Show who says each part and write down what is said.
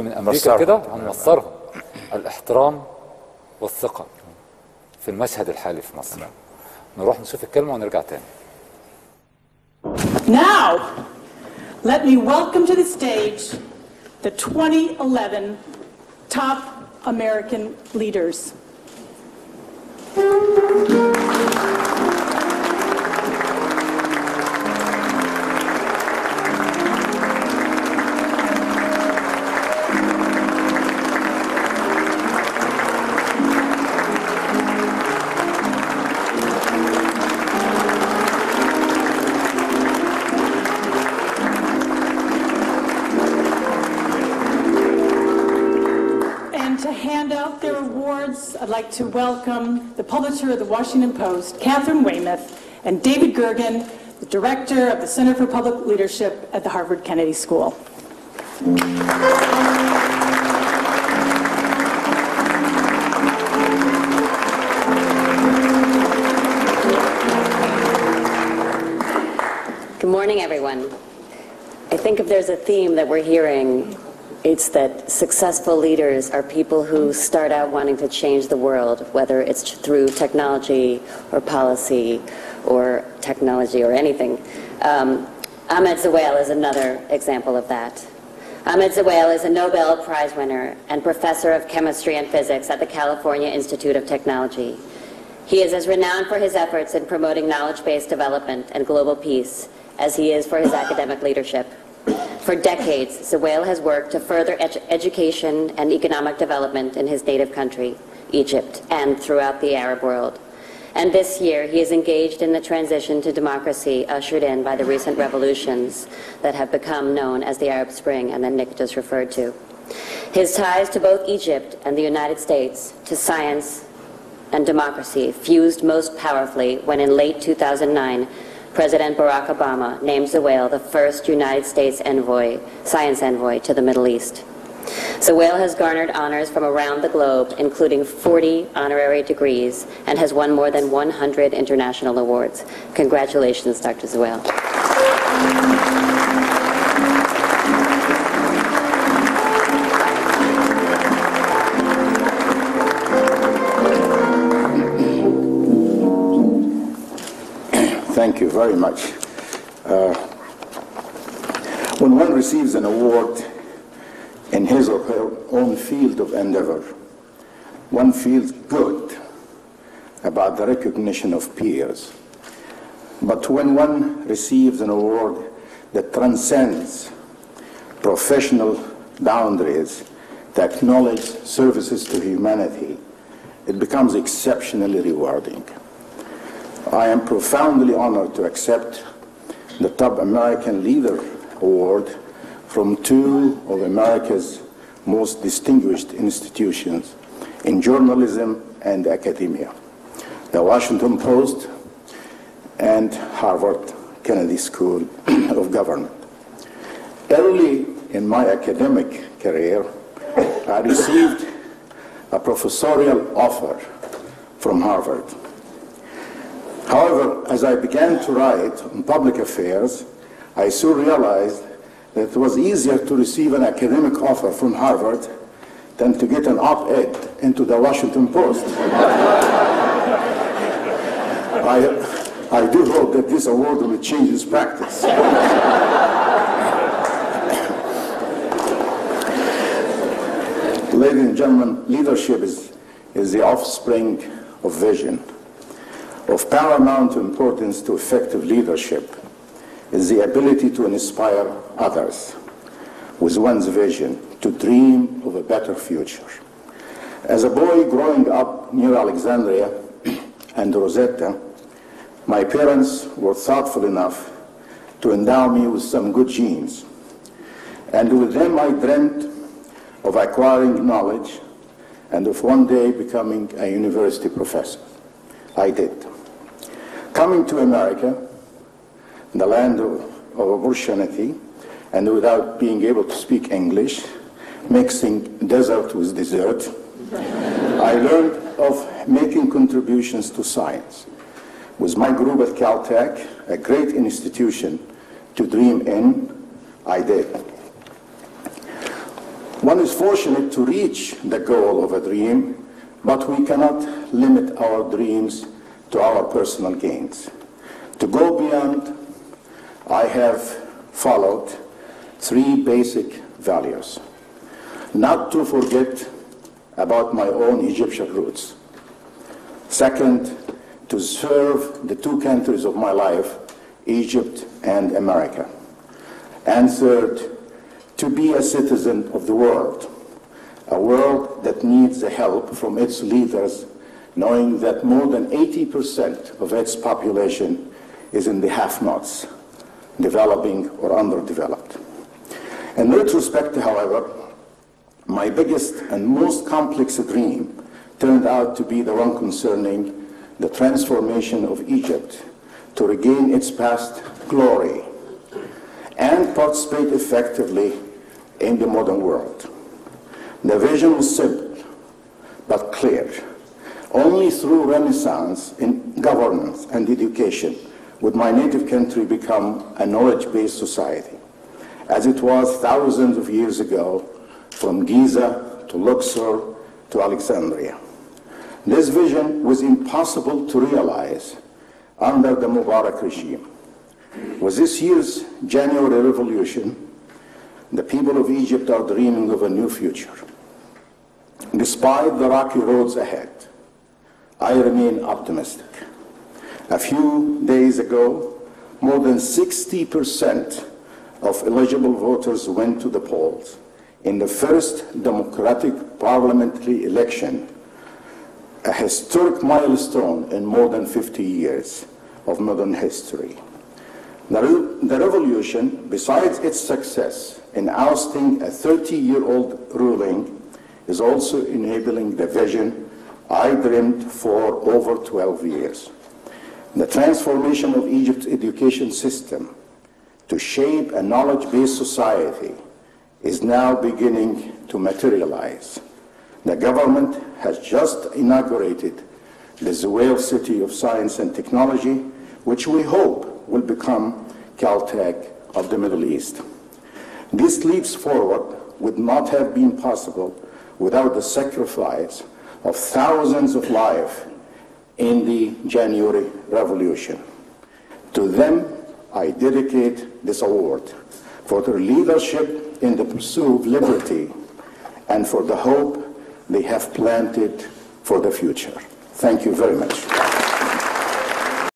Speaker 1: من أمريكا كده هنوصرهم الاحترام والثقة في المشهد الحالي في مصر. نروح نشوف الكلمة ونرجع تاني.
Speaker 2: Now, let me welcome to the stage the 2011 top American leaders. I'd like to welcome the publisher of the Washington Post, Catherine Weymouth, and David Gergen, the director of the Center for Public Leadership at the Harvard Kennedy School.
Speaker 3: Good morning, everyone. I think if there's a theme that we're hearing, it's that successful leaders are people who start out wanting to change the world, whether it's through technology or policy or technology or anything. Ahmed Zewail is another example of that. Ahmed Zewail is a Nobel Prize winner and professor of chemistry and physics at the California Institute of Technology. He is as renowned for his efforts in promoting knowledge-based development and global peace as he is for his academic leadership. For decades, Zewail has worked to further education and economic development in his native country, Egypt, and throughout the Arab world. And this year, he is engaged in the transition to democracy ushered in by the recent revolutions that have become known as the Arab Spring and that Nick just referred to. His ties to both Egypt and the United States, to science and democracy, fused most powerfully when in late 2009, President Barack Obama named Zewail the first United States envoy, science envoy to the Middle East. Zewail has garnered honors from around the globe, including 40 honorary degrees, and has won more than 100 international awards. Congratulations, Dr. Zewail.
Speaker 4: Thank you very much. When one receives an award in his or her own field of endeavor, one feels good about the recognition of peers. But when one receives an award that transcends professional boundaries, to acknowledge services to humanity, it becomes exceptionally rewarding. I am profoundly honored to accept the Top American Leader Award from two of America's most distinguished institutions in journalism and academia, the Washington Post and Harvard Kennedy School of Government. Early in my academic career, I received a professorial offer from Harvard. However, as I began to write on public affairs, I soon realized that it was easier to receive an academic offer from Harvard than to get an op-ed into the Washington Post. I do hope that this award will change this practice. Ladies and gentlemen, leadership is the offspring of vision. Of paramount importance to effective leadership is the ability to inspire others with one's vision to dream of a better future. As a boy growing up near Alexandria and Rosetta, my parents were thoughtful enough to endow me with some good genes. And with them I dreamt of acquiring knowledge and of one day becoming a university professor. I did. Coming to America, the land of opportunity, and without being able to speak English, mixing desert with dessert, I learned of making contributions to science. With my group at Caltech, a great institution to dream in, I did. One is fortunate to reach the goal of a dream, but we cannot limit our dreams to our personal gains. To go beyond, I have followed 3 basic values. Not to forget about my own Egyptian roots. Second, to serve the 2 countries of my life, Egypt and America. And third, to be a citizen of the world, a world that needs the help from its leaders, knowing that more than 80% of its population is in the have-nots, developing or underdeveloped. In retrospect, however, my biggest and most complex dream turned out to be the one concerning the transformation of Egypt to regain its past glory and participate effectively in the modern world. The vision was simple but clear. Only through renaissance in governance and education would my native country become a knowledge-based society, as it was thousands of years ago, from Giza to Luxor to Alexandria. This vision was impossible to realize under the Mubarak regime. With this year's January revolution, the people of Egypt are dreaming of a new future. Despite the rocky roads ahead, I remain optimistic. A few days ago, more than 60% of eligible voters went to the polls in the first democratic parliamentary election, a historic milestone in more than 50 years of modern history. The revolution, besides its success in ousting a 30-year-old ruling, is also enabling the vision I dreamed for over 12 years. The transformation of Egypt's education system to shape a knowledge-based society is now beginning to materialize. The government has just inaugurated the Zowel City of Science and Technology, which we hope will become Caltech of the Middle East. These leaps forward would not have been possible without the sacrifice of thousands of lives in the January Revolution. To them, I dedicate this award for their leadership in the pursuit of liberty and for the hope they have planted for the future. Thank you very much.